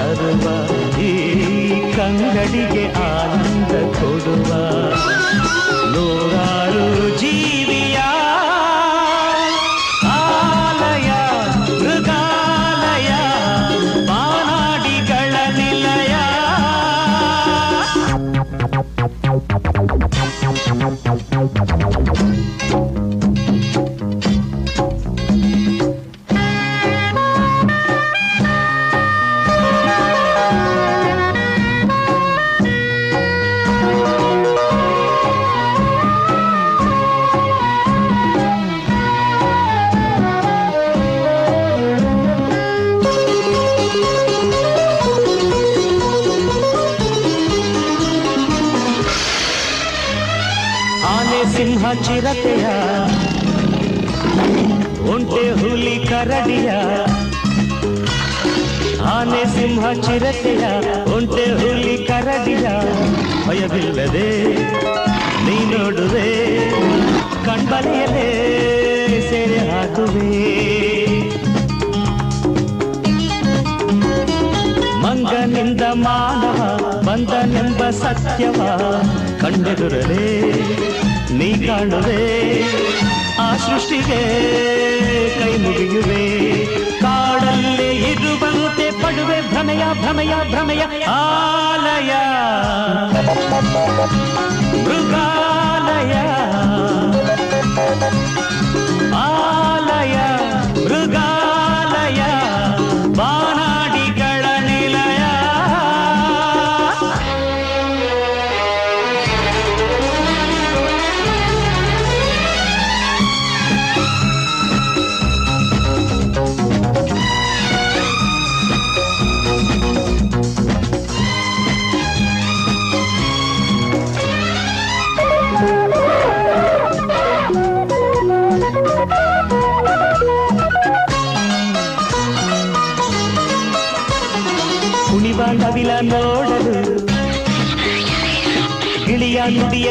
ತರುವ ಈ ಕಂಗಡಿಗೆ ಆನಂದ ಕೊಡುವ ನೂರಾರು ಜೀವಿಯ ಆಲಯ ಮೃಗಾಲಯ ಬಾನಾಡಿಗಳ ನಿಲಯ. ಆನೆ ಸಿಂಹ ಚಿರತೆಯ ಒಂಟೆ ಹುಲಿ ಕರಡಿಯ ಆನೆ ಸಿಂಹ ಚಿರತೆಯ ಒಂಟೆ ಹುಲಿ ಕರಡಿಯ ಭಯವಿಲ್ಲದೆ ನೀ ನೋಡುವೆ ಕಣ್ಬಲೆಯಲೇ ಸೆರೆ ಹಾಕುವೆ. ಮಂಗನಿಂದ ಮಾನವ ಬಂದನೆಂಬ ಸತ್ಯವ ಕಂಡೆದುರಲೇ ನೀ ಕಾಣುವೆ ಆ ಸೃಷ್ಟಿಗೆ ಕೈ ಮುಗಿಯುವೆ. ಕಾಡಲ್ಲೇ ಇರುವಂತೆ ಪಡುವೆ ಭ್ರಮೆಯ ಭ್ರಮೆಯ ಭ್ರಮೆಯ ಆಲಯ ಮೃಗಾಲಯ ಆಲಯ ಮೃಗಾಲಯ ಬಾನಾಡಿಗಳ ನಿಲಯ. ಕುಣಿವ ನವಿಲ ನೋಡಲು ಗಿಳಿಯ ನುಡಿಯ